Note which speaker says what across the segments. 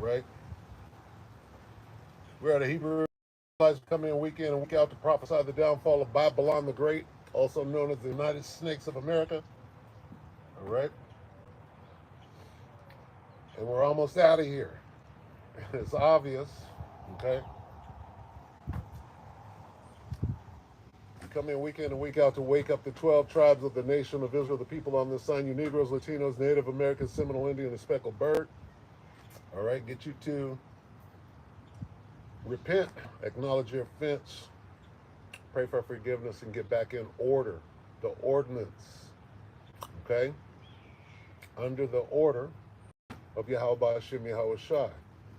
Speaker 1: right? We're at a Hebrew Israelites come in week in and week out to prophesy the downfall of Babylon the Great, also known as the United Snakes of America. All right, and we're almost out of here. It's obvious. Okay, we come in week in and week out to wake up the 12 tribes of the nation of Israel, the people on this sign, you Negroes, Latinos, Native Americans, Seminole Indian, and Speckled Bird. All right, get you to repent, acknowledge your offense, pray for forgiveness, and get back in order. The ordinance, okay? Under the order of Yahweh Hashem Yahweh Shai.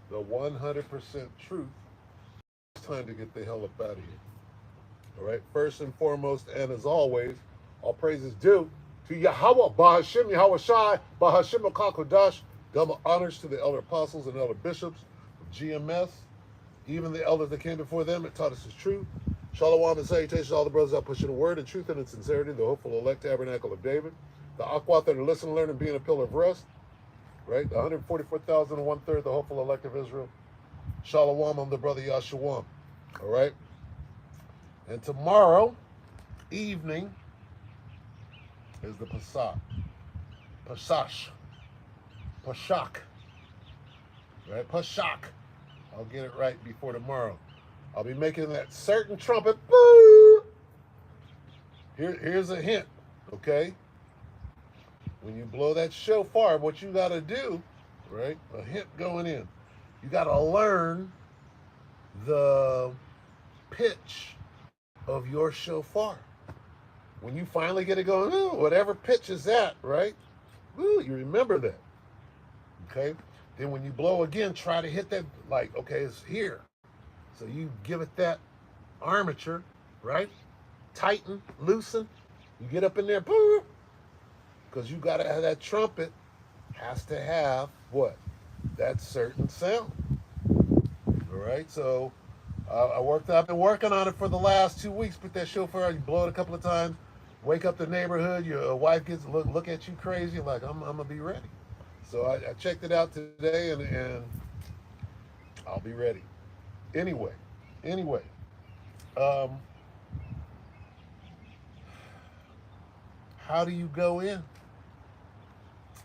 Speaker 1: The 100% truth. It's time to get the hell up out of here. All right? First and foremost, and as always, all praises due to Yahweh Bahashem Yahweh Shai, Bahashem HaKakodash. Double honors to the elder apostles and elder bishops of GMS, even the elders that came before them and taught us the truth. Shalom and salutations to all the brothers out pushing the word and truth and in sincerity, the hopeful elect tabernacle of David, the Aquath that are listen, learn, and being a pillar of rest, right? The 144,000 and one-third, the hopeful elect of Israel. Shalom, I'm the brother Yashuam, all right? And tomorrow evening is the Pesach, Pashak, right? Pashak. I'll get it right before tomorrow. I'll be making that certain trumpet. Boo! Here's a hint, okay? When you blow that shofar, what you got to do, right? A hint going in. You got to learn the pitch of your shofar. When you finally get it going, ooh, whatever pitch is that, right? Ooh, you remember that, okay? Then when you blow again, try to hit that, like, okay, it's here. So you give it that armature, right? Tighten, loosen. You get up in there, boom. Because you got to have that trumpet, has to have what? That certain sound. All right, so I've been working on it for the last 2 weeks. Put that shofar, you blow it a couple of times, wake up the neighborhood, your wife gets look at you crazy, like, I'm going to be ready. So I checked it out today, and I'll be ready. Anyway, how do you go in?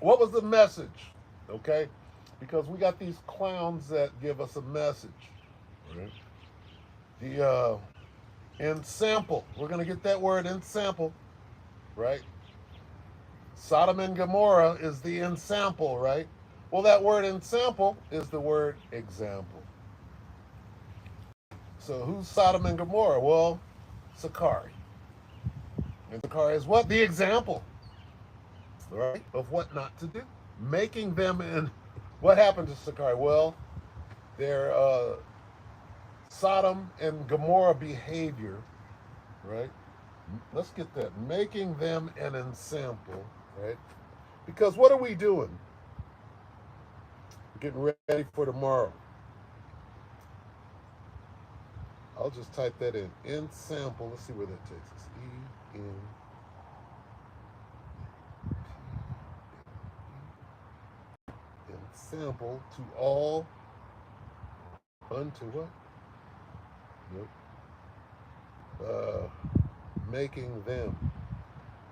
Speaker 1: What was the message? Okay, because we got these clowns that give us a message. Right? The ensample. We're gonna get that word ensample, right? Sodom and Gomorrah is the ensample, right? Well, that word ensample is the word example. So who's Sodom and Gomorrah? Well, Sakari. And Sakari is what? The example, right? Of what not to do. Making them in. What happened to Sakari? Well, their Sodom and Gomorrah behavior, right? Let's get that. Making them an ensample, right? Because what are we doing? We're getting ready for tomorrow. I'll just type that in. Ensample. Let's see where that takes us. E-N. Ensample to all unto what? Nope. Making them.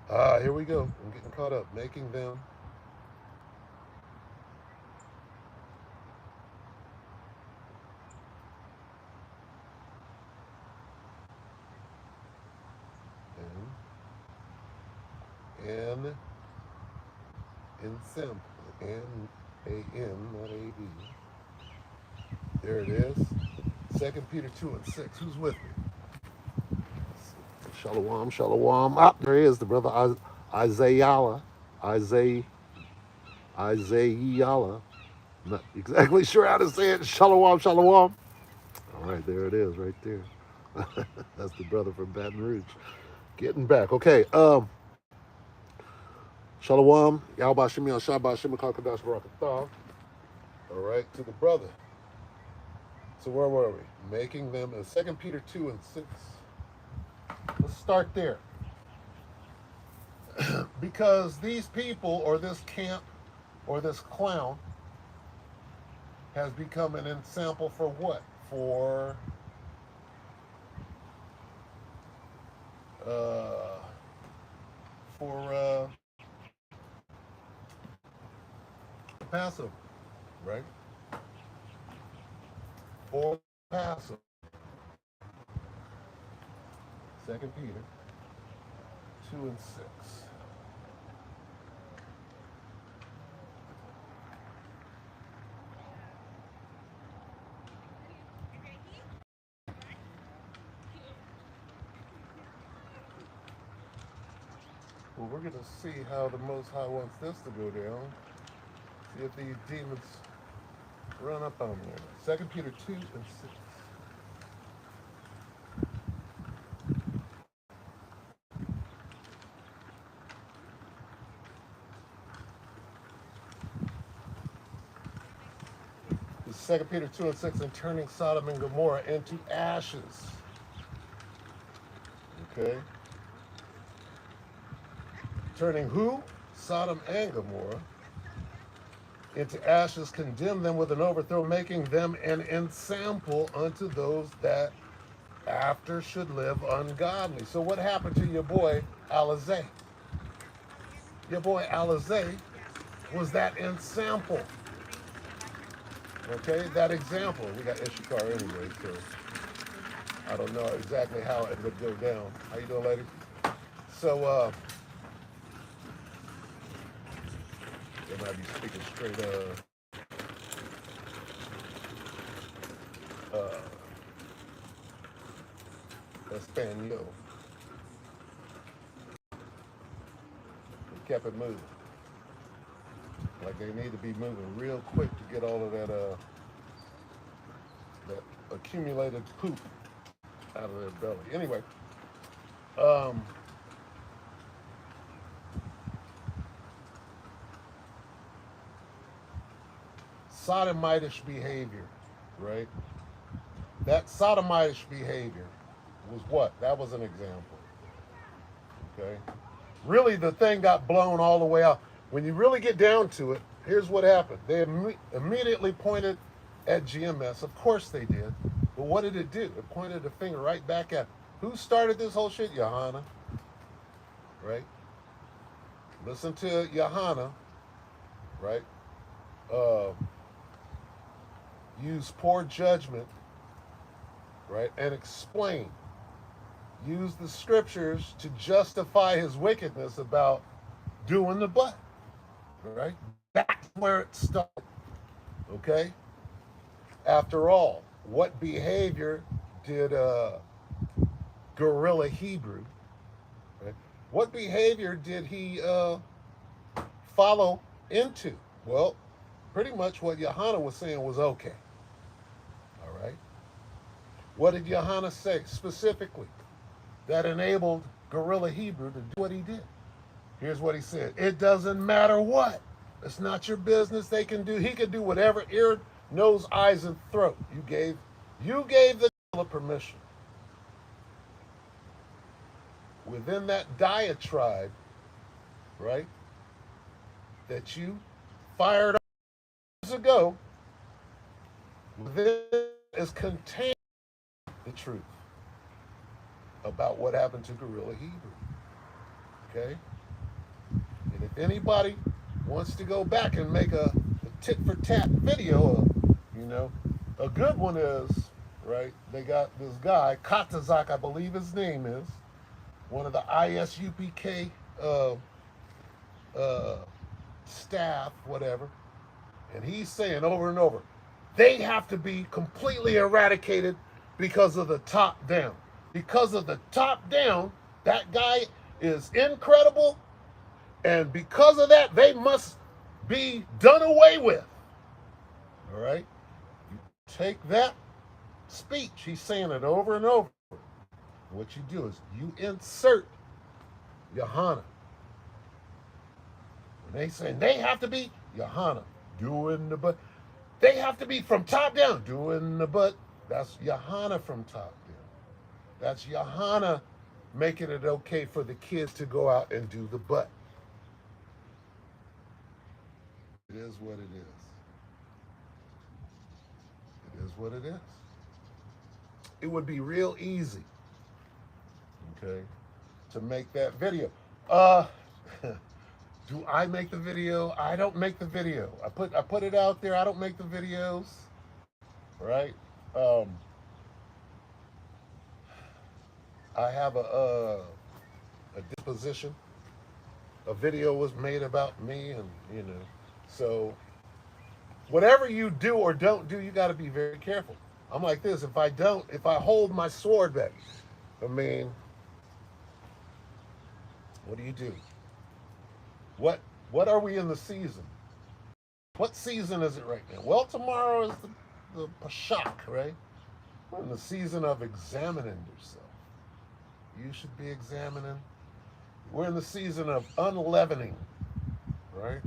Speaker 1: Here we go. I'm getting caught up. Making them an ensample. N-A-N, not A-B. There it is. 2 Peter 2 and 6. Who's with me? Shalom. There he is, the brother Isaiah. Isaiah. Not exactly sure how to say it. Shalom. All right, there it is, right there. That's the brother from Baton Rouge. Getting back. Okay. Shalom. Yahweh Shem Yahshua Shem Kakadash Barakatah. All right, to the brother. So where were we? Making them in 2 Peter 2 and 6. Let's start there. Because these people, or this camp, or this clown, has become an ensample for what? Uh, for passive, right? For passive. Second Peter 2:6. Well, we're going to see how the Most High wants this to go down. See if these demons run up on there. Second Peter 2:6. Second Peter 2:6, and turning Sodom and Gomorrah into ashes. Okay. Turning who? Sodom and Gomorrah into ashes, condemn them with an overthrow, making them an ensample unto those that after should live ungodly. So what happened to your boy Alizé? Your boy Alizé was that ensample. Okay, that example. We got Ishikar anyway, so I don't know exactly how it would go down. How you doing, lady? So they might be speaking straight Espanol. They kept it moving. Like they need to be moving real quick to get all of that accumulated poop out of their belly. Anyway, sodomitish behavior, right? That sodomitish behavior was what? That was an example. Okay. Really, the thing got blown all the way out. When you really get down to it, here's what happened. They immediately pointed at GMS. Of course they did. But what did it do? It pointed the finger right back at who started this whole shit? Johanna. Right? Listen to Johanna. Right? Use poor judgment. Right? And explain. Use the scriptures to justify his wickedness about doing the butt. Right? That's where it started. Okay? After all, what behavior did Gorilla Hebrew, right? What behavior did he follow into? Well, pretty much what Johanna was saying was okay. All right. What did Johanna say specifically that enabled Gorilla Hebrew to do what he did? Here's what he said. It doesn't matter what. It's not your business. They can do. He can do whatever. Ear, nose, eyes, and throat. You gave the permission. Within that diatribe, right, that you fired up years ago, within is contained the truth about what happened to Gorilla Hebrew. Okay? And if anybody wants to go back and make a tit for tat video, a good one is, right, they got this guy, Katazak, I believe his name is, one of the ISUPK staff, whatever, and he's saying over and over, they have to be completely eradicated because of the top down. Because of the top down, that guy is incredible, and because of that, they must be done away with. All right? You take that speech, he's saying it over and over. What you do is you insert Johanna. When they say they have to be Johanna doing the butt, they have to be from top down doing the butt. That's Johanna from top down. That's Johanna making it okay for the kids to go out and do the butt. It is what it is. is what it is. It would be real easy, okay, to make that video. Do I make the video? I don't make the video. I put it out there. I don't make the videos, right? I have a disposition. A video was made about me, and so whatever you do or don't do, you got to be very careful. I'm like this. If I hold my sword back, I mean, what do you do? What are we in the season? What season is it right now? Well, tomorrow is the Pashak, right? We're in the season of examining yourself. You should be examining. We're in the season of unleavening, right?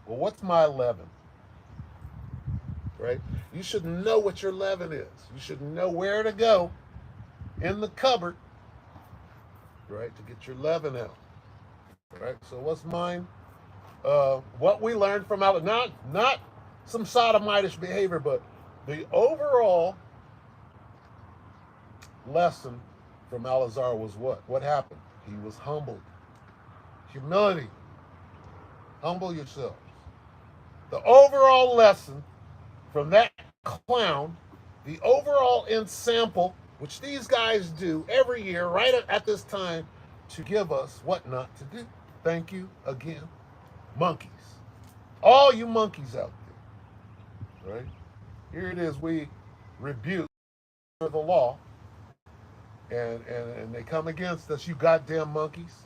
Speaker 1: Well, what's my leaven? Right? You should know what your leaven is. You should know where to go in the cupboard, right, to get your leaven out. Right? So what's mine? What we learned from not some sodomitish behavior, but the overall lesson from Al-Azhar was what? What happened? He was humbled. Humility. Humble yourselves. The overall lesson from that clown, the overall ensample, which these guys do every year right at this time to give us what not to do. Thank you again, monkeys. All you monkeys out there, right? Here it is, we rebuke the law, and they come against us, you goddamn monkeys.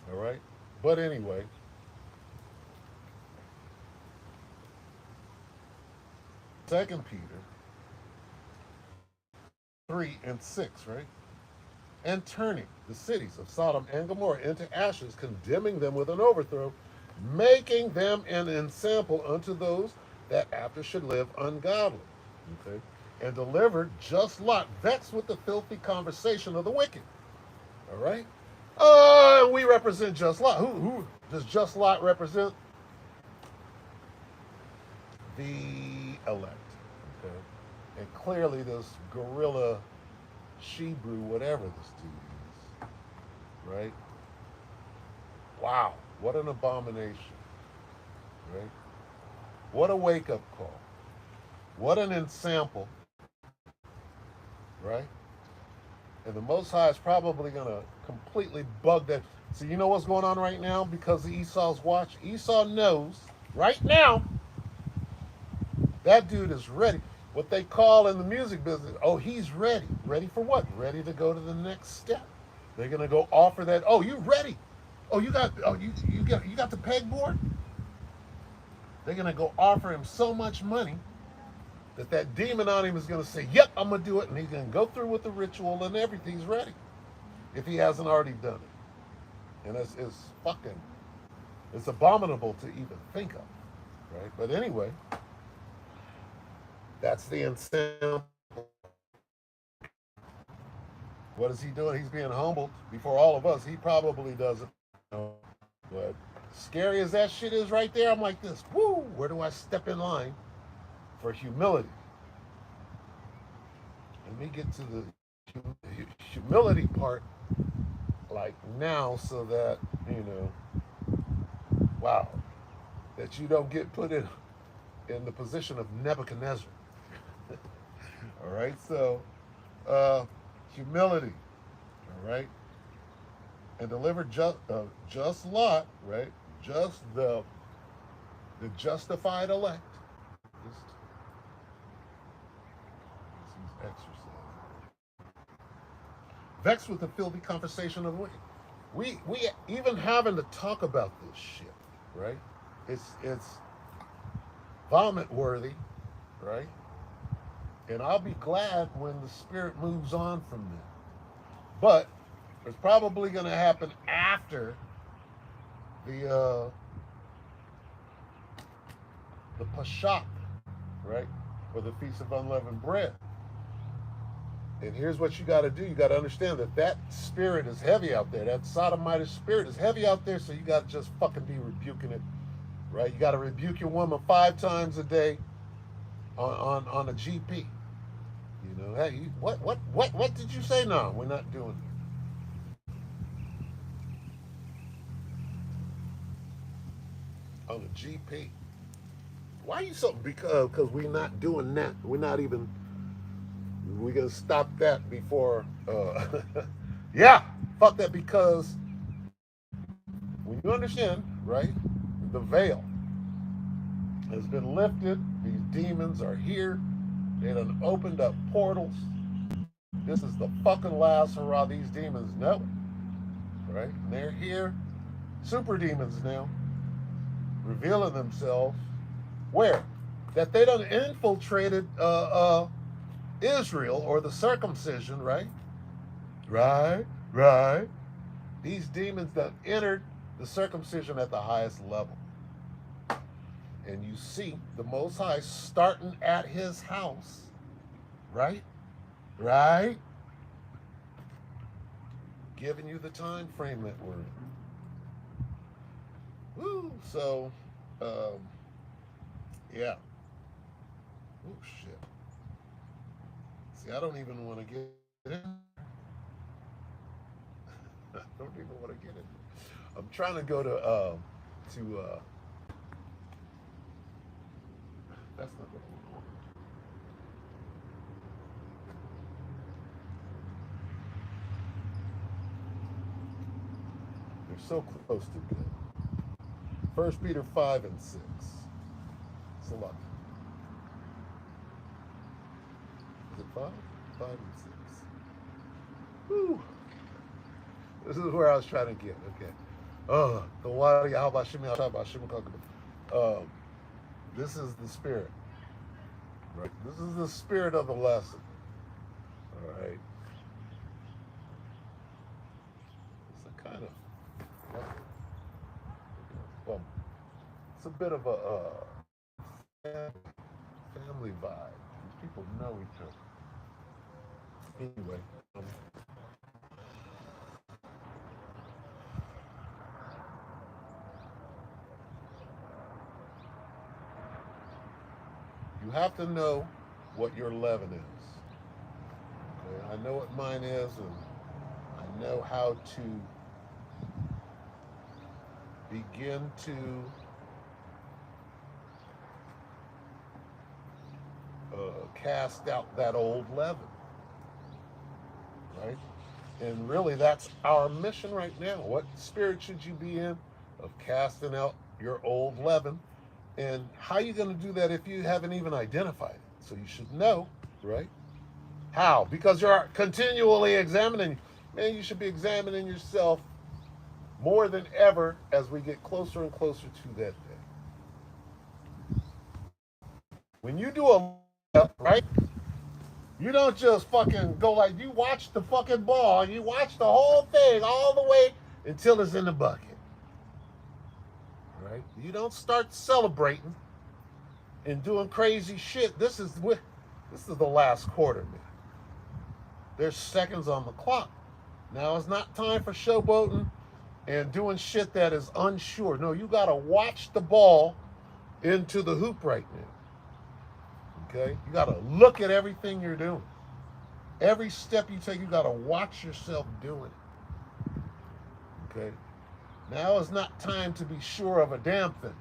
Speaker 1: All right? But anyway, Second Peter 3 and 6, right? And turning the cities of Sodom and Gomorrah into ashes, condemning them with an overthrow, making them an ensample unto those that after should live ungodly. Okay? And delivered just Lot, vexed with the filthy conversation of the wicked. All right? We represent just Lot. Who does just Lot represent? The elect. Okay? And clearly this gorilla Shebrew, whatever this dude is, right? Wow, what an abomination, right? What a wake-up call. What an ensample, right? And the Most High is probably going to completely bug that. So you know what's going on right now because of Esau's watch? Esau knows right now that dude is ready. What they call in the music business, oh, he's ready. Ready for what? Ready to go to the next step. They're gonna go offer that. Oh, you ready? Oh, you got the pegboard. They're gonna go offer him so much money that demon on him is gonna say, "Yep, I'm gonna do it," and he's gonna go through with the ritual and everything's ready, if he hasn't already done it. And it's abominable to even think of, right? But anyway. That's the ensample. What is he doing? He's being humbled before all of us. He probably doesn't know. But scary as that shit is right there, I'm like this. Woo! Where do I step in line for humility? Let me get to the humility part like now so that, wow, that you don't get put in the position of Nebuchadnezzar. All right, so humility, all right, and deliver just Lot, right, just the justified elect. Just he's exercising. Vexed with the filthy conversation of the wicked. We even having to talk about this shit, right? It's vomit worthy, right? And I'll be glad when the spirit moves on from that. But it's probably going to happen after the Pashak, right? Or the Feast of Unleavened Bread. And here's what you got to do. You got to understand that spirit is heavy out there. That sodomite spirit is heavy out there, so you got to just fucking be rebuking it right? You got to rebuke your woman 5 times a day on a GP. You know, hey, what did you say? No, we're not doing it on a GP. Why are you so? Because we're not doing that. We're not even. We're gonna stop that before. Yeah, fuck that. Because when you understand, right, the veil has been lifted. These demons are here. They done opened up portals. This is the fucking last hurrah. These demons know it, right? And they're here. Super demons now, revealing themselves. Where? That they done infiltrated Israel or the circumcision, right? Right, right. These demons that entered the circumcision at the highest level. And you see the Most High starting at his house, right? Right? Giving you the time frame that we're in. Woo! So, um, yeah. Oh, shit. See, I don't even want to get in. I don't even want to get in. I'm trying to go to that's not what I want. They're so close to good. 1 Peter 5 and 6. It's a lot. Is it 5? 5 and 6. Woo! This is where I was trying to get. Okay. The water. How about Shimi? How about Shimi? This is the spirit. Right. This is the spirit of the lesson. All right. It's a kind of. Well, it's a bit of a family vibe. These people know each other. Anyway. You have to know what your leaven is. Okay? I know what mine is, and I know how to begin to cast out that old leaven, right? And really, that's our mission right now. What spirit should you be in of casting out your old leaven? And how are you going to do that if you haven't even identified it? So you should know, right? How? Because you're continually examining. Man, you should be examining yourself more than ever as we get closer and closer to that day. When you do a right, you don't just fucking go like you watch the fucking ball. You watch the whole thing all the way until it's in the bucket. Right? You don't start celebrating and doing crazy shit. This is the last quarter, man. There's seconds on the clock. Now it's not time for showboating and doing shit that is unsure. No, you gotta watch the ball into the hoop right now. Okay? You gotta look at everything you're doing. Every step you take, you gotta watch yourself doing it. Okay? Now is not time to be sure of a damn thing,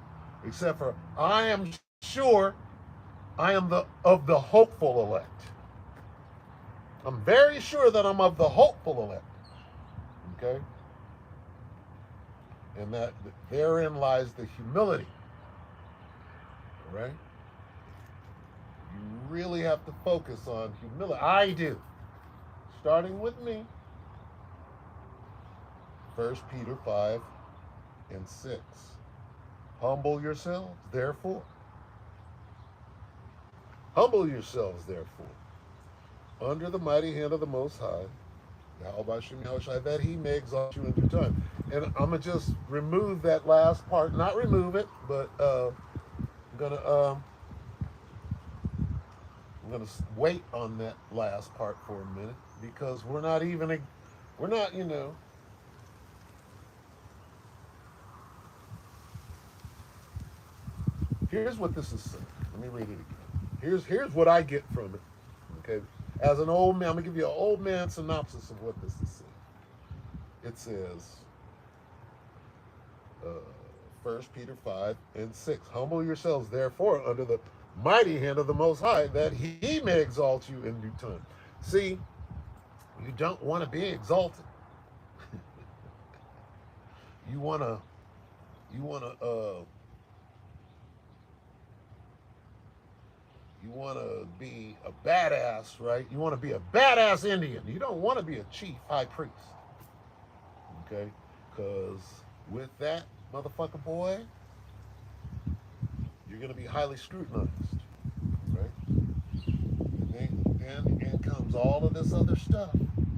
Speaker 1: except for I am sure I am of the hopeful elect. I'm very sure that I'm of the hopeful elect. Okay? And that therein lies the humility. Right? You really have to focus on humility. I do. Starting with me. 1 Peter 5 and 6. Humble yourselves, therefore. Humble yourselves, therefore, under the mighty hand of the Most High, that he may exalt you in due time. And I'm going to just remove that last part. Not remove it, but I'm going to wait on that last part for a minute because we're not, Here's what this is saying. Let me read it again. Here's what I get from it. Okay. As an old man, I'm gonna give you an old man synopsis of what this is saying. It says, uh, 1 Peter 5:6. Humble yourselves, therefore, under the mighty hand of the Most High, that He may exalt you in due time. See, you don't want to be exalted. You wanna, you wanna, you wanna be a badass, right? You wanna be a badass Indian. You don't want to be a chief high priest, okay? Because with that motherfucker boy, you're gonna be highly scrutinized, right? Then in comes all of this other stuff,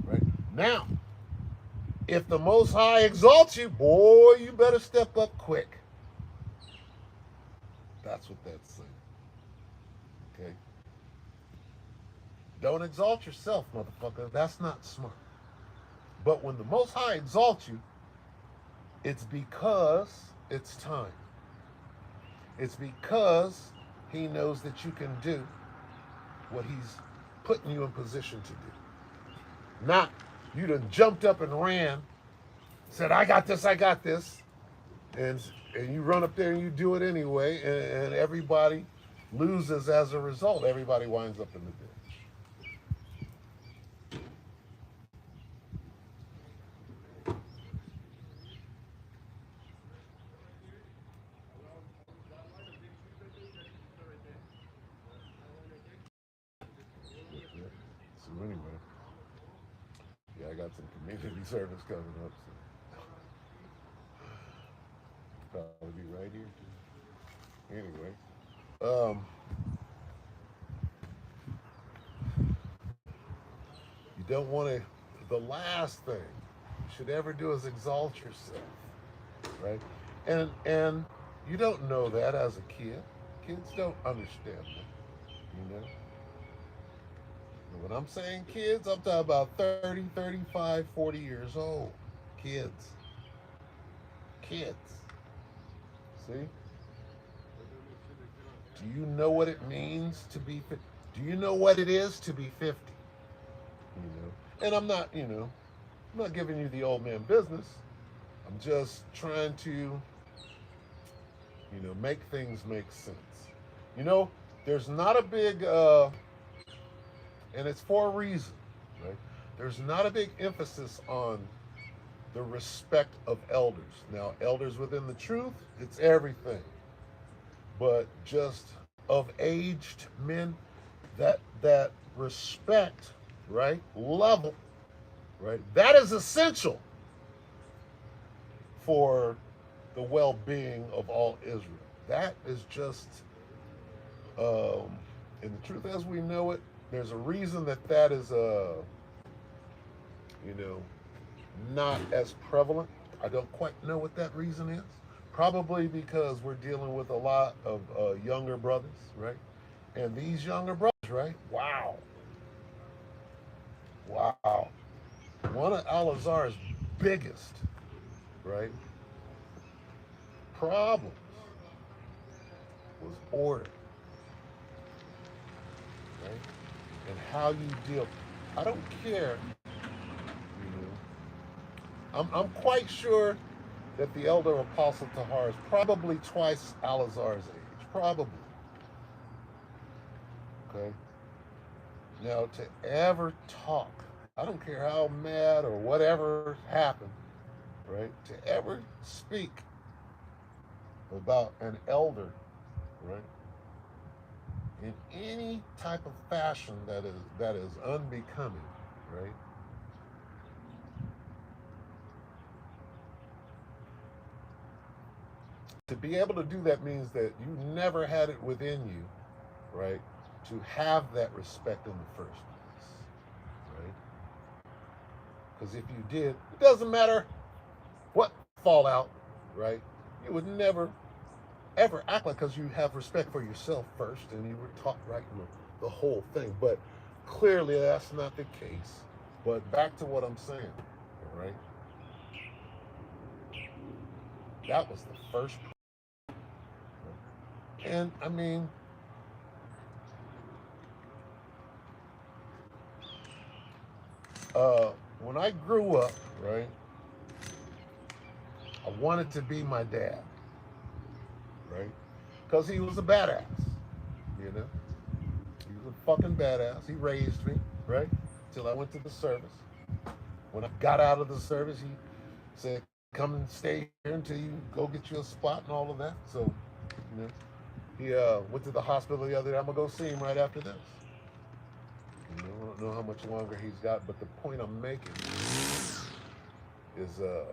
Speaker 1: right? Now, if the Most High exalts you, boy, you better step up quick. That's what that's saying. Okay? Don't exalt yourself, motherfucker. That's not smart. But when the Most High exalts you, it's because it's time. It's because He knows that you can do what He's putting you in position to do. Not you done jumped up and ran, said, I got this, and you run up there and you do it anyway, and everybody loses as a result. Everybody winds up in the ditch. So anyway, yeah, I got some community service coming up. So probably be right here too. Anyway, you don't want to. The last thing you should ever do is exalt yourself, right? And you don't know that as a kid. Kids don't understand that, you know. When I'm saying kids, I'm talking about 30, 35, 40 years old. Kids. Kids. See? Do you know what it means to be 50? Do you know what it is to be 50? You know? And I'm not giving you the old man business. I'm just trying to, make things make sense. There's not a big, and it's for a reason, right? There's not a big emphasis on the respect of elders. Now, elders within the truth, it's everything. But just of aged men, that respect, right? Level, right? That is essential for the well-being of all Israel. That is just, in the truth as we know it, there's a reason that is, not as prevalent. I don't quite know what that reason is. Probably because we're dealing with a lot of younger brothers, right? And these younger brothers, right? Wow. One of Al-Azhar's biggest, right, problems was order, right? And how you deal. I don't care. I'm quite sure that the elder apostle Tahar is probably twice Al-Azhar's age. Probably. Okay? Now, to ever talk, I don't care how mad or whatever happened, right? To ever speak about an elder, right? In any type of fashion that is unbecoming, right? To be able to do that means that you never had it within you, right, to have that respect in the first place, right? Because if you did, it doesn't matter what fallout, right? You would never, ever act like, because you have respect for yourself first and you were taught right in the whole thing. But clearly that's not the case. But back to what I'm saying, all right? That was the first. And I mean, when I grew up, right, I wanted to be my dad, right? Because he was a badass, you know? He was a fucking badass. He raised me, right? Till I went to the service. When I got out of the service, he said, come and stay here until you go get you a spot and all of that. So, you know, he went to the hospital the other day. I'm going to go see him right after this. You know, I don't know how much longer he's got, but the point I'm making is, you know,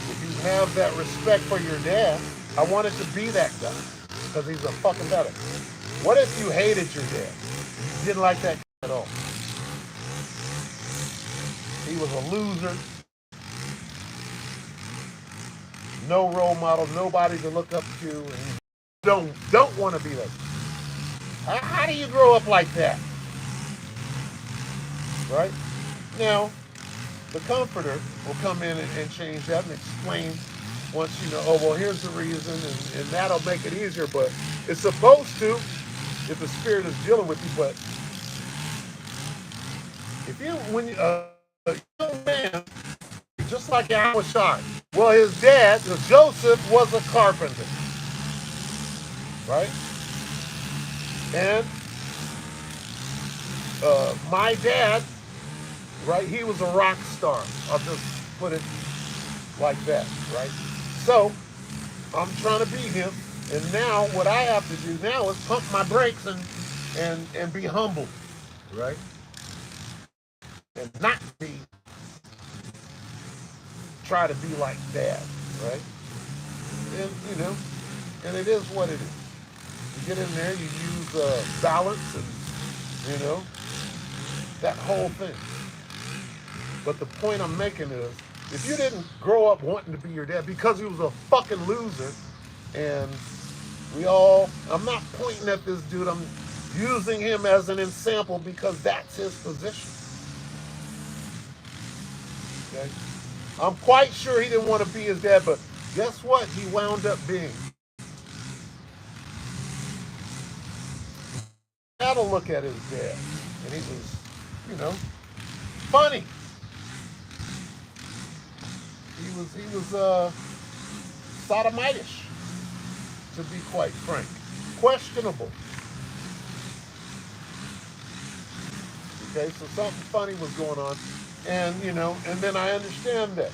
Speaker 1: if you have that respect for your dad, I wanted to be that guy because he's a fucking better. What if you hated your dad? You didn't like that at all. He was a loser. No role model, nobody to look up to, and you don't want to be that. How do you grow up like that? Right? Now, the comforter will come in and change that and explain once you know, oh, well, here's the reason, and that'll make it easier, but it's supposed to if the spirit is dealing with you, but if you, when a young man, just like Ahmad, well, his dad, Joseph, was a carpenter, right? And my dad, right, he was a rock star. I'll just put it like that, right? So I'm trying to be him, and now what I have to do now is pump my brakes and be humble, right? And not try to be like dad, right? And you know, and it is what it is. You get in there, you use balance, and you know that whole thing. But the point I'm making is, if you didn't grow up wanting to be your dad because he was a fucking loser, and I'm not pointing at this dude, I'm using him as an example because that's his position. Okay? I'm quite sure he didn't want to be his dad, but guess what? He wound up being. Had a look at his dad, and he was, you know, funny. He was sodomitish, to be quite frank, questionable. Okay, so something funny was going on, and you know, and then I understand that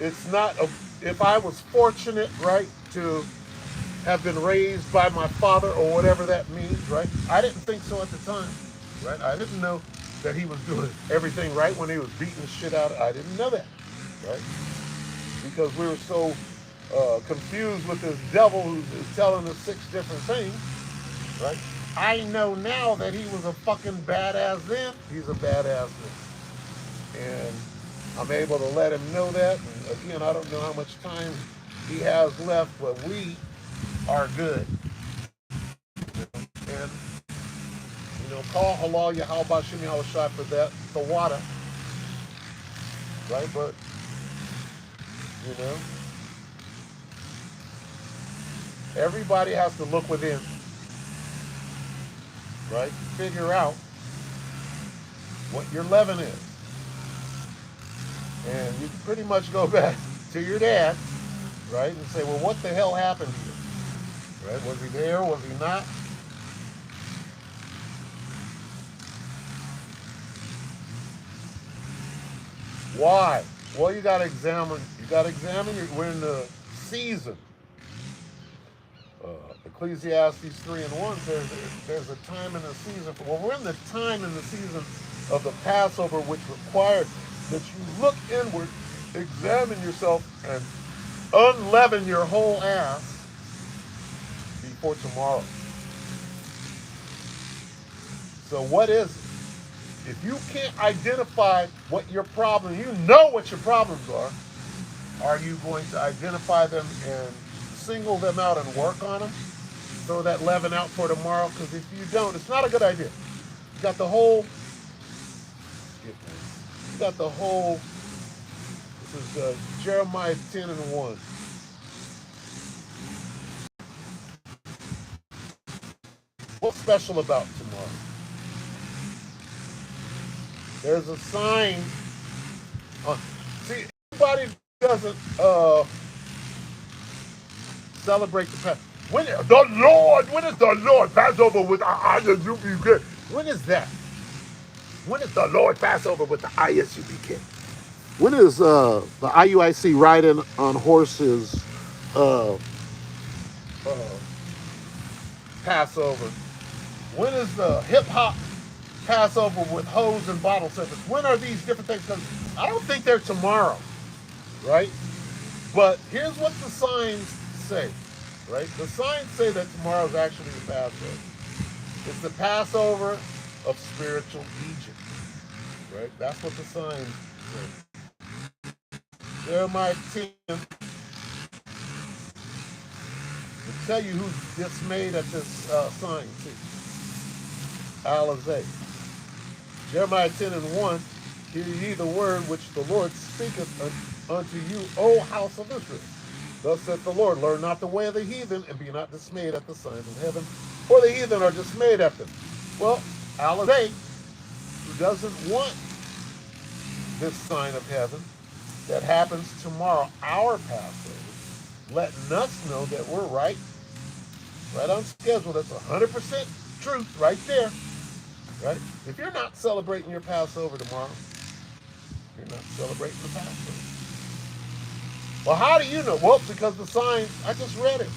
Speaker 1: it's not a, if I was fortunate, right, to have been raised by my father or whatever that means, right? I didn't think so at the time, right? I didn't know that he was doing everything right when he was beating the shit out of. I didn't know that, right? Because we were so confused with this devil who's telling us 6 different things, right? I know now that he was a fucking badass then. He's a badass now. And I'm able to let him know that. And again, I don't know how much time he has left, but we are good. And, you know, call halal Yahweh Shimi Hawashai for that, the water. Right? But, you know, everybody has to look within. Right? Figure out what your leaven is. And you can pretty much go back to your dad, right, and say, well, what the hell happened here? Right? Was he there? Was he not? Why? Well, you got to examine. We're in the season. Ecclesiastes 3:1 says there's a time and a season. Well, we're in the time and the season of the Passover, which required that you look inward, examine yourself, and unleaven your whole ass before tomorrow. So what is it? If you can't identify what your problem, you know what your problems are you going to identify them and single them out and work on them? Throw that leaven out for tomorrow, because if you don't, it's not a good idea. You got the whole, it's is Jeremiah 10 and 1. What's special about tomorrow? There's a sign. See, everybody doesn't celebrate the Passover. When is the Lord Passover with the ISUPK? When is that? When is the Lord Passover with the ISUPK? When is the IUIC riding on horses uh, Passover? When is the hip hop Passover with hose and bottle service? When are these different things? Because I don't think they're tomorrow, right? But here's what the signs say, right? The signs say that tomorrow is actually the Passover. It's the Passover of spiritual Egypt, right? That's what the signs say. Jeremiah 10 will tell you who's dismayed at this sign, too. Alizé. Jeremiah 10 and 1, hear ye the word which the Lord speaketh unto you, O house of Israel. Thus saith the Lord, learn not the way of the heathen, and be not dismayed at the signs of heaven, for the heathen are dismayed at them. Well, Alizé, who doesn't want this sign of heaven that happens tomorrow, our Passover, letting us know that we're right on schedule. That's 100% truth right there. Right? If you're not celebrating your Passover tomorrow, you're not celebrating the Passover. Well, how do you know? Well, because the sign, I just read it.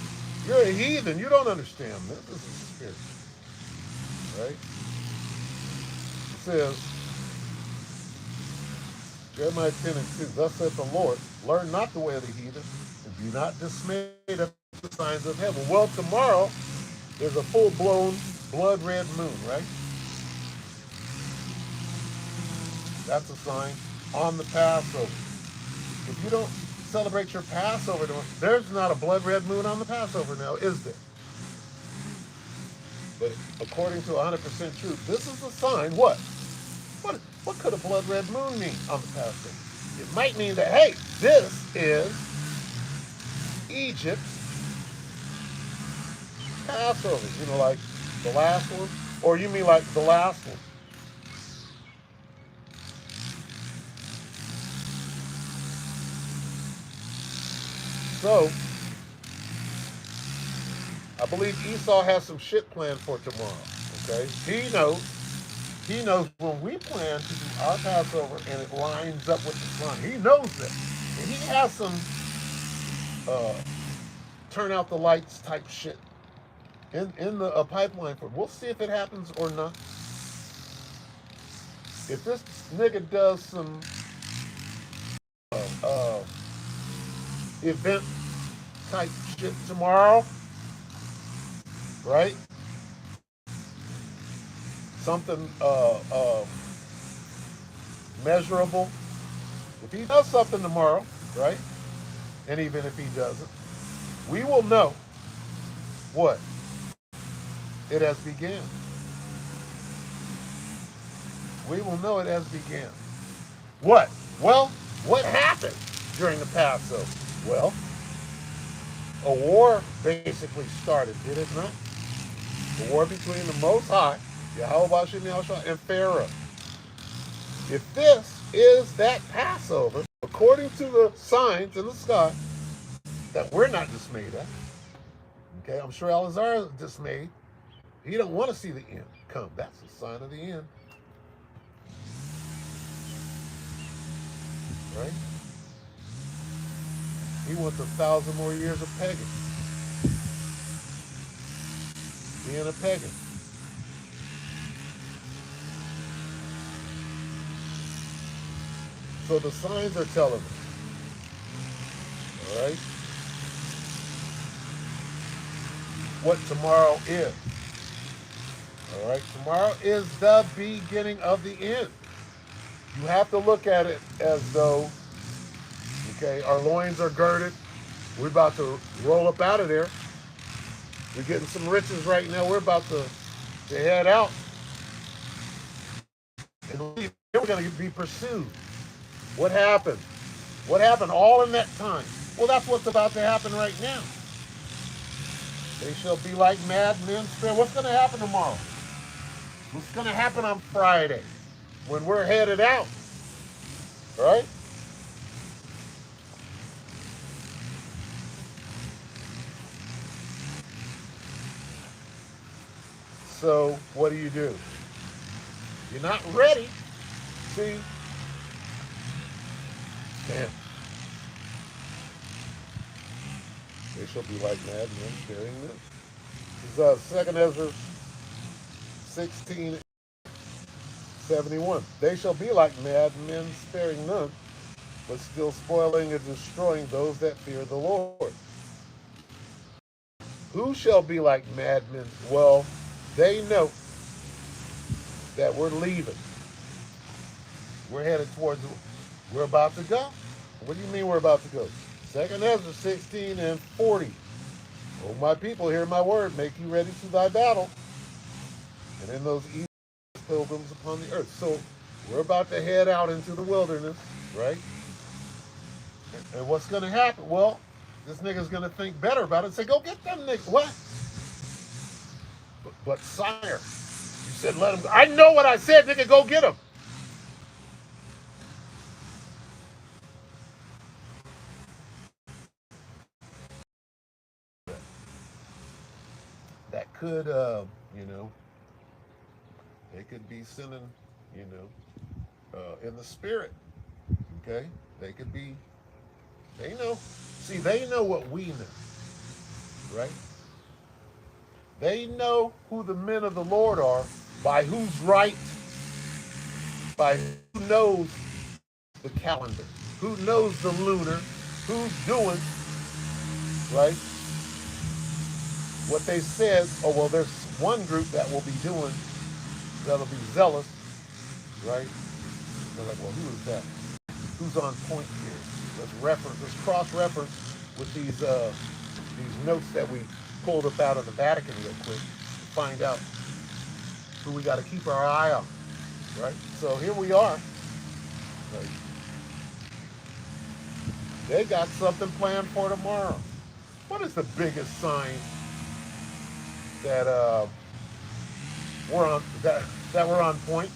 Speaker 1: You're a heathen. You don't understand this. This is spiritual. Right? It says, Jeremiah 10 and 2, thus saith the Lord, learn not the way of the heathen, and be not dismayed at the signs of heaven. Well, tomorrow, there's a full-blown blood red moon, right? That's a sign on the Passover. If you don't celebrate your Passover, there's not a blood red moon on the Passover now, is there? But according to 100% truth, this is a sign. What could a blood red moon mean on the Passover? It might mean that, hey, this is Egypt's Passover. You know, like the last one? Or you mean like the last one? So, I believe Esau has some shit planned for tomorrow. Okay? He knows when we plan to do our Passover and it lines up with the sun. He knows that. And he has some turn out the lights type shit in the pipeline for it. We'll see if it happens or not. If this nigga does some event type shit tomorrow, right? Something measurable. If he does something tomorrow, right? And even if he doesn't, we will know what it has begun. We will know it has begun. What? Well, what happened during the Passover? Well, a war basically started, did it not? The war between the Most High, Yahweh and Pharaoh. If this is that Passover, according to the signs in the sky, that we're not dismayed at, okay, I'm sure Elazar is dismayed. He don't want to see the end come. That's a sign of the end. Right? He wants 1,000 more years of pagan. Being a pagan. So the signs are telling us. All right? What tomorrow is. All right? Tomorrow is the beginning of the end. You have to look at it as though, okay, our loins are girded. We're about to roll up out of there. We're getting some riches right now. We're about to head out. And we're going to be pursued. What happened What happened all in that time? Well, that's what's about to happen right now. They shall be like madmen. What's going to happen tomorrow? What's going to happen on Friday when we're headed out? Right? So what do? You're not ready. See? Damn. They shall be like madmen, carrying them. This is 2 Ezra 16:71. They shall be like madmen, sparing none, but still spoiling and destroying those that fear the Lord. Who shall be like madmen? Well, they know that we're leaving. We're headed towards, we're about to go. What do you mean we're about to go? 2 Ezra 16:40. O my people, hear my word, make you ready to thy battle. And in those evil pilgrims upon the earth. So we're about to head out into the wilderness, right? And what's going to happen? Well, this nigga's going to think better about it and say, go get them niggas. What? But sire, you said let him go. I know what I said, nigga, go get him. That could, they could be sinning, in the spirit. Okay? They could be, they know. See, they know what we know, right? They know who the men of the Lord are, by who's right, by who knows the calendar, who knows the lunar, who's doing, right? What they said, oh, well, there's one group that will be doing, that'll be zealous, right? They're like, well, who is that? Who's on point here? Let's cross-reference with these notes that we pulled up out of the Vatican real quick, find out who we got to keep our eye on, right? So here we are. Right? They got something planned for tomorrow. What is the biggest sign that we're on point?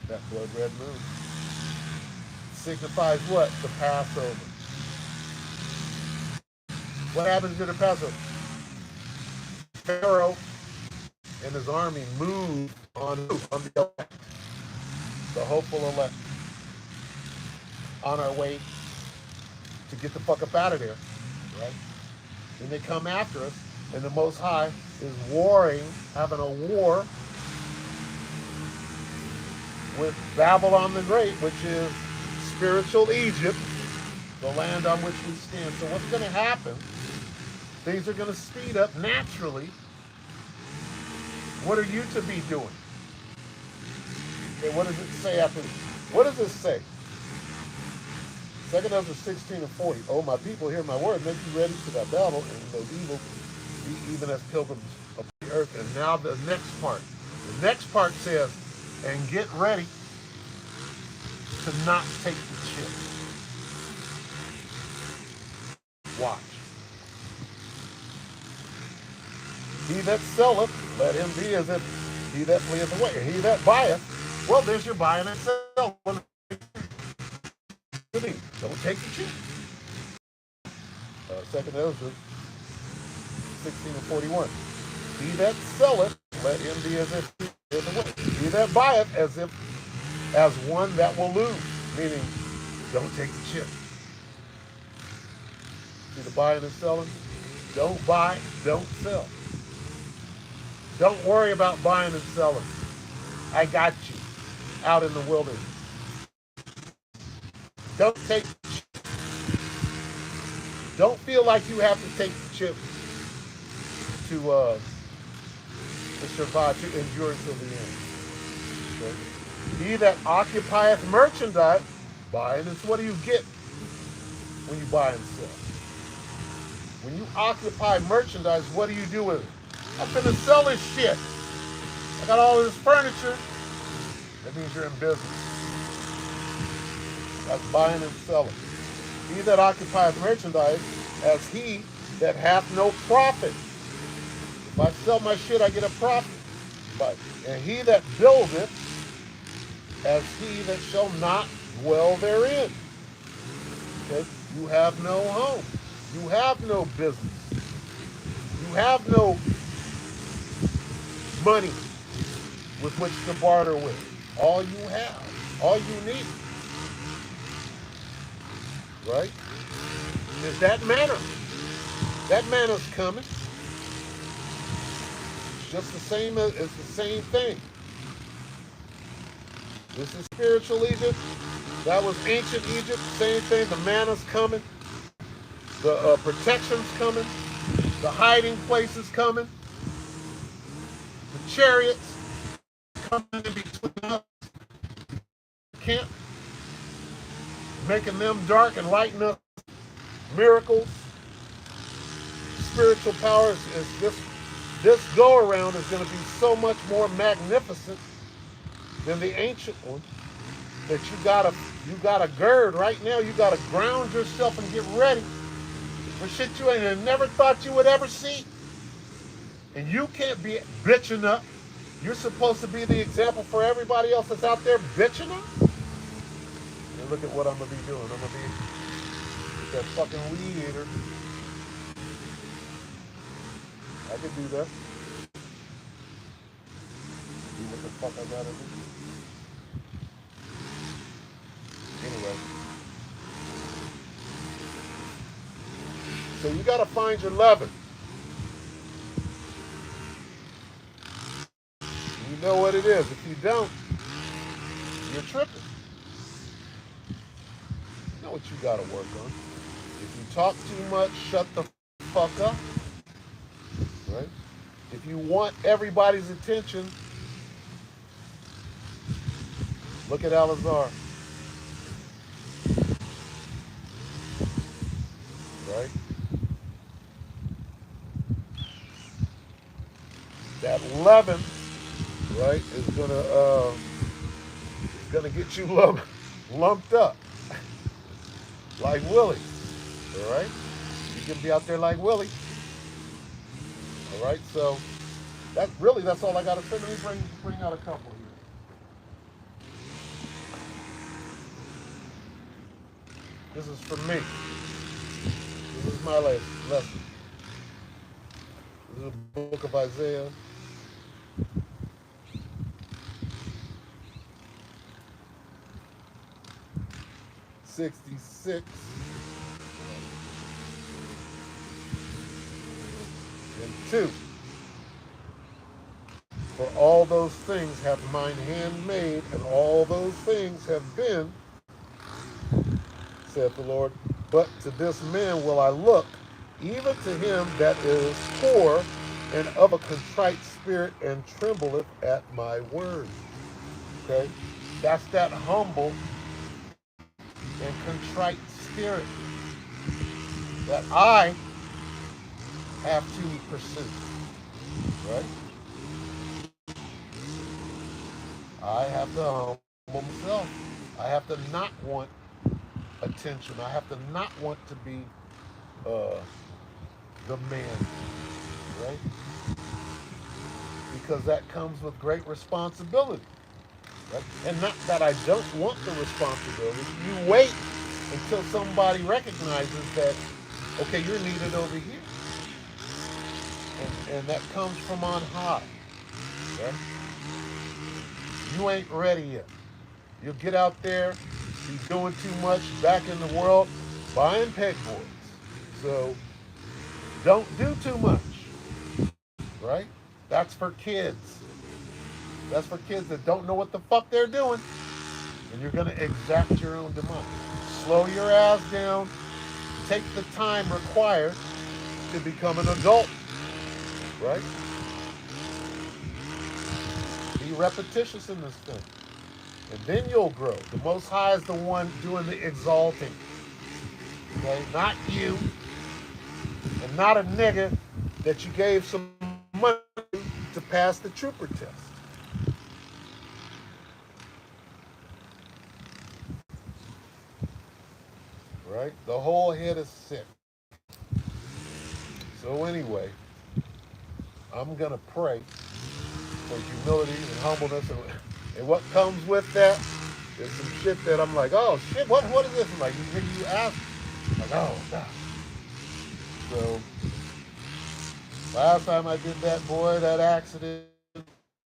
Speaker 1: That blood red moon signifies what? The Passover. What happens to the Passover? Pharaoh and his army moved on the elect, the hopeful elect, on our way to get the fuck up out of there, right? Then they come after us, and the Most High is warring, having a war with Babylon the Great, which is spiritual Egypt, the land on which we stand. So what's going to happen? Things are going to speed up naturally. What are you to be doing? Okay, what does it say after this? What does it say? 2 Ezra 16:40. Oh, my people, hear my word. Make you ready for that battle, and those evil be even as pilgrims of the earth. And now the next part. The next part says, and get ready to not take the chip. Watch. He that selleth, let him be as if he that fleeth away. And he that buyeth, well, there's your buying and selling. Don't take the cheap. 2 Ezra 16:41. He that selleth, let him be as if he fleeth away. He that buyeth, as one that will lose. Meaning, don't take the chip. See the buying and selling? Don't buy, don't sell. Don't worry about buying and selling. I got you out in the wilderness. Don't take the chip. Don't feel like you have to take the chip to survive, to endure until the end. Okay? He that occupieth merchandise, buying, is what do you get when you buy and sell? When you occupy merchandise, what do you do with it? I'm finna sell this shit. I got all this furniture. That means you're in business. That's buying and selling. He that occupieth merchandise as he that hath no profit. If I sell my shit, I get a profit. But and he that buildeth as he that shall not dwell therein. Okay? You have no home. You have no business. You have no money with which to barter with. All you have, all you need, right, is that manna. That manna's coming. It's just the same as it's the same thing. This is spiritual Egypt. That was ancient Egypt. Same thing. The manna's coming. The protection's coming. The hiding place is coming. The chariots coming in between us. Camp, making them dark and lighting up. Miracles. Spiritual powers is this go around is going to be so much more magnificent than the ancient one that you gotta gird right now. You gotta ground yourself and get ready for shit you ain't never thought you would ever see. And you can't be bitching up. You're supposed to be the example for everybody else that's out there bitching up. And look at what I'm gonna be doing. I'm gonna be that fucking weed eater. I can do that. Do what the fuck I gotta do. Anyway. So you gotta find your leaven. You know what it is. If you don't, you're tripping. You know what you gotta work on. If you talk too much, shut the fuck up. Right? If you want everybody's attention, look at Al-Azhar. Right? That leaven, right, is gonna get you lumped up like Willie. All right? You can be out there like Willie. All right, so that's all I got to say. Let me bring out a couple here. This is for me. This is my lesson. This is the book of Isaiah. 66. And 2. For all those things have mine hand made, and all those things have been, saith the Lord. But to this man will I look, even to him that is poor and of a contrite spirit, and trembleth at my word. Okay? That's that humble and contrite spirit that I have to pursue. Right? I have to humble myself. I have to not want attention. I have to not want to be the man, right? Because that comes with great responsibility. Right? And not that I don't want the responsibility. You wait until somebody recognizes that, okay, you're needed over here. And that comes from on high. Right? You ain't ready yet. You'll get out there, be doing too much back in the world, buying pegboards. So don't do too much, right? That's for kids. That's for kids that don't know what the fuck they're doing, and you're going to exact your own demise. Slow your ass down. Take the time required to become an adult, right? Be repetitious in this thing. And then you'll grow. The Most High is the one doing the exalting. Okay? Not you. And not a nigga that you gave some money to pass the trooper test. right? The whole head is sick. So anyway, I'm going to pray for humility and humbleness. And what comes with that is some shit that I'm like, oh shit, what is this? I'm like, you ask. I'm like, oh God. So last time I did that, boy, that accident,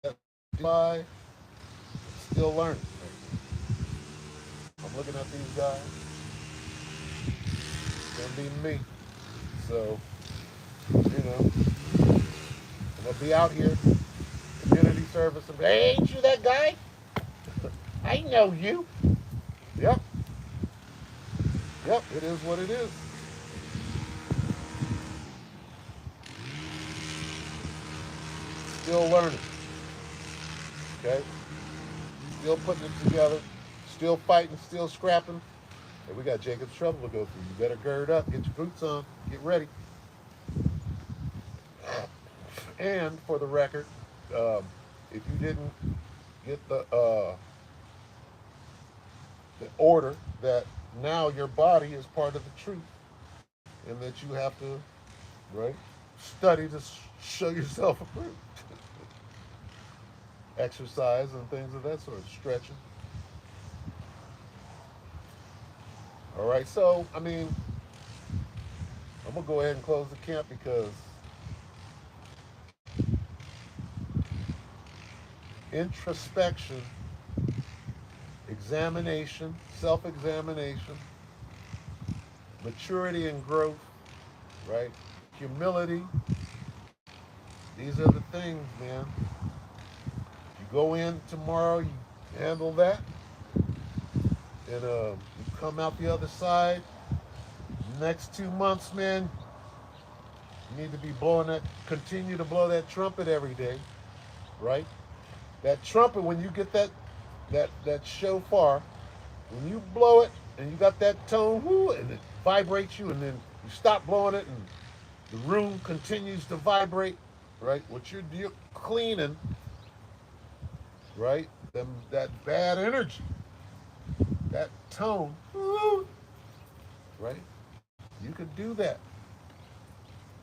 Speaker 1: that July, still learning. I'm looking at these guys. It's gonna be me. So, I'm gonna be out here, community service, and hey, ain't you that guy? I know you. Yep. Yep, it is what it is. Still learning. Okay? Still putting it together. Still fighting, still scrapping. And we got Jacob's trouble to go through. You better gird up, get your boots on, get ready. And for the record, if you didn't get the order that now your body is part of the truth, and that you have to, right, study to show yourself approved. Exercise and things of that sort, stretching. All right, so I'm gonna go ahead and close the camp because introspection, examination, self-examination, maturity and growth, right? Humility. These are the things, man. You go in tomorrow, you handle that, and you come out the other side. Next 2 months, man, you need to be continue to blow that trumpet every day, right? That trumpet, when you get that shofar, when you blow it and you got that tone, whoo, and it vibrates you, and then you stop blowing it, and the room continues to vibrate, right? What you're cleaning, right? That bad energy, that tone, whoo, right? You could do that.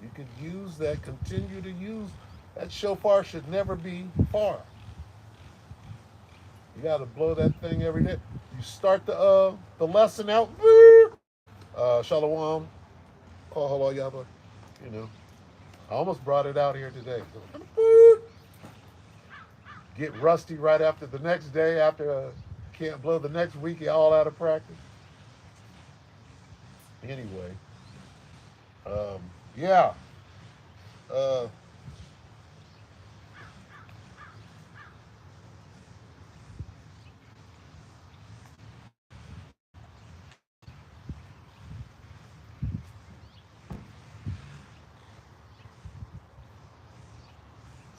Speaker 1: You could use that, continue to use that shofar. Should never be far. You got to blow that thing every day. You start the lesson out, shalom, call hello yaba. I almost brought it out here today. Get rusty right after the next day. After can't blow the next week, you're all out of practice. Anyway, yeah. Uh,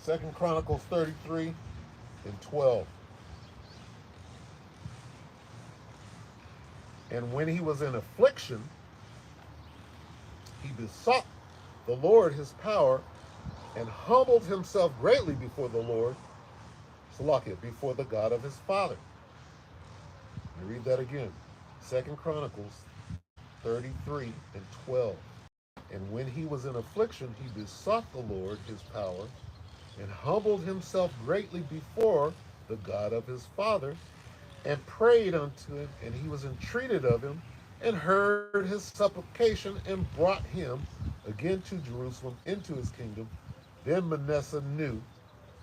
Speaker 1: 2 Chronicles 33 and 12. And when he was in affliction, he besought the Lord his power and humbled himself greatly before the Lord, Salakia, before the God of his father. Let me read that again. 2 Chronicles 33 and 12. And when he was in affliction, he besought the Lord his power and humbled himself greatly before the God of his father, and prayed unto him, and he was entreated of him, and heard his supplication, and brought him again to Jerusalem into his kingdom. Then Manasseh knew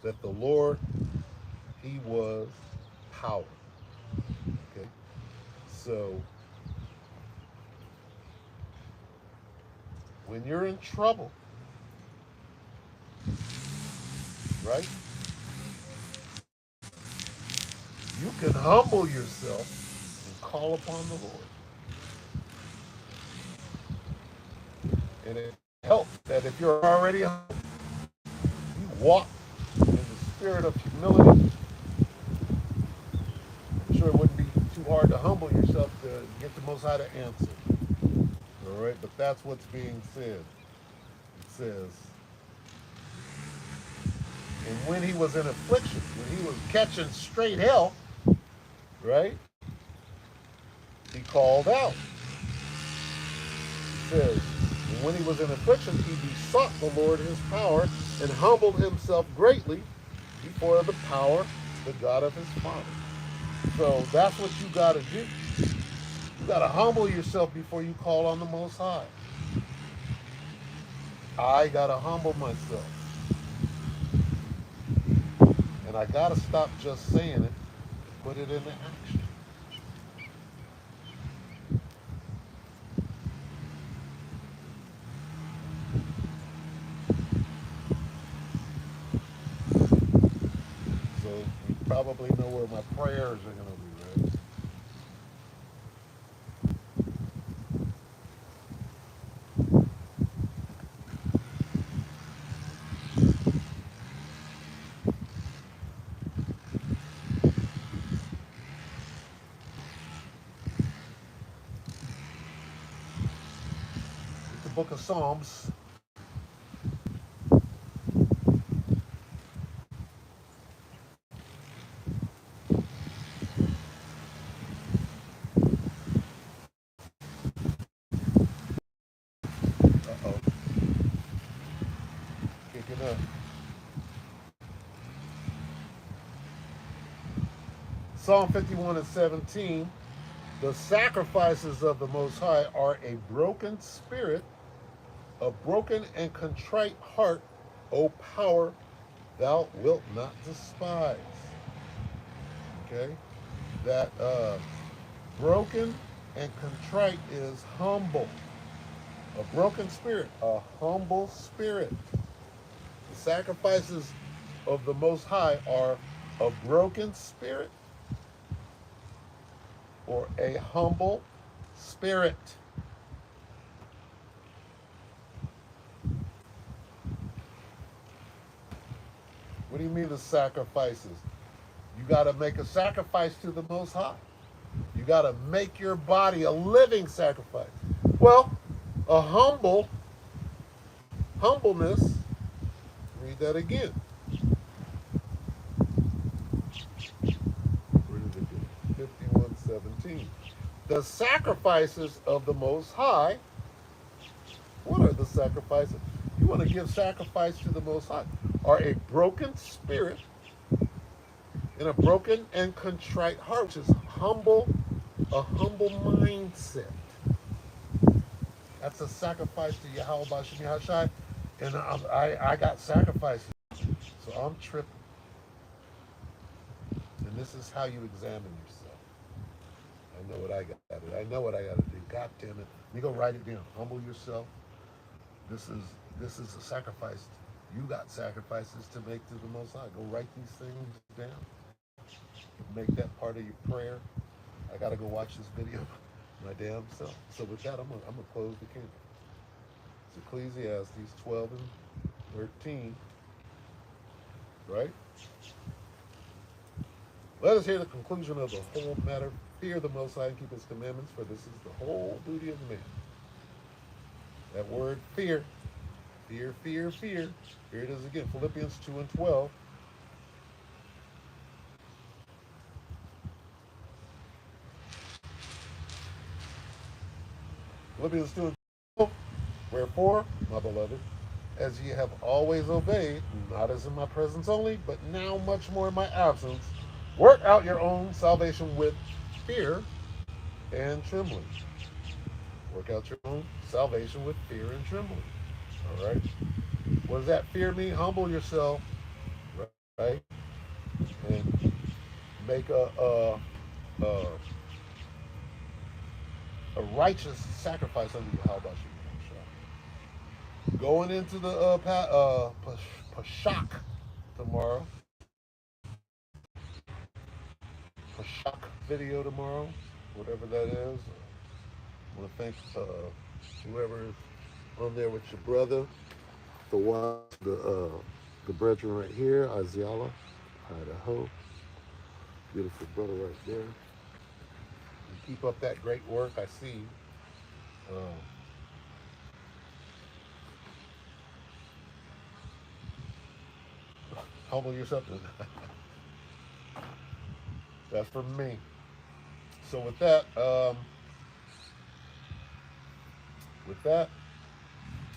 Speaker 1: that the Lord, he was power. Okay, so when you're in trouble, right, you can humble yourself and call upon the Lord. And it helps that if you're already humble, you walk in the spirit of humility. I'm sure it wouldn't be too hard to humble yourself to get the Most High to answer. All right, but that's what's being said. It says, and when he was in affliction, when he was catching straight hell, right, he called out. says, and when he was in affliction, he besought the Lord his power and humbled himself greatly before the power, the God of his father. So that's what you got to do. You got to humble yourself before you call on the Most High. I got to humble myself. And I got to stop just saying it, put it into action. So you probably know where my prayers are going to be, right? The book of Psalms. Uh-oh. Kicking up. Psalm 51 and 17. The sacrifices of the Most High are a broken spirit, a broken and contrite heart, O power, thou wilt not despise. Okay? That broken and contrite is humble. A broken spirit, a humble spirit. The sacrifices of the Most High are a broken spirit or a humble spirit. What do you mean the sacrifices? You got to make a sacrifice to the Most High. You got to make your body a living sacrifice. Well, a humbleness, read that again. Where did it go? 51:17. The sacrifices of the Most High. What are the sacrifices? You want to give sacrifice to the Most High. Are a broken spirit and a broken and contrite heart, which is a humble mindset. That's a sacrifice to Yahweh Bashem Yahshai. And I got sacrifices. So I'm tripping. And this is how you examine yourself. I know what I got. I know what I got to do. God damn it. Let me go write it down. Humble yourself. This is a sacrifice. You got sacrifices to make to the Most High. Go write these things down. Make that part of your prayer. I got to go watch this video my damn self. So with that, I'm gonna close the kingdom. It's Ecclesiastes 12 and 13. Right? Let us hear the conclusion of the whole matter. Fear the Most High and keep his commandments, for this is the whole duty of man. That word fear. Fear, fear, fear. Here it is again. Philippians 2 and 12. Philippians 2 and 12. Wherefore, my beloved, as ye have always obeyed, not as in my presence only, but now much more in my absence, work out your own salvation with fear and trembling. Work out your own salvation with fear and trembling. All right? What does that fear mean? Humble yourself, right? And make a righteous sacrifice unto Yahweh. Going into the Pashak tomorrow. Pashak video tomorrow, whatever that is. I want to thank whoever is on there with your brother. The brethren right here, Aziala, Idaho. Beautiful brother right there. You keep up that great work. I see. Um, humble yourself. That's from me. So with that, With that,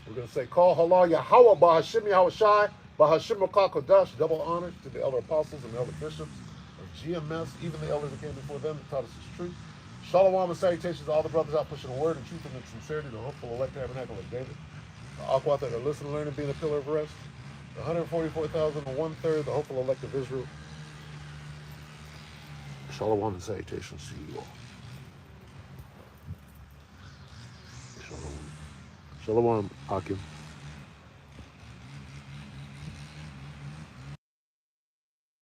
Speaker 1: we're going to say, Call Halal Yahweh Bahashim Yahweh Shai, Bahashim Rakah Kodash, double honor to the elder apostles and the elder bishops of GMS, even the elders that came before them that taught us this truth. Shalom and salutations to all the brothers out pushing the word and truth and the sincerity, the hopeful elect tabernacle of David. The Aquat that are listening, learning, being a pillar of rest. The 144,000 and one-third, the hopeful elect of Israel. Shalom and salutations to you all. Shalom. Shalom, Akim.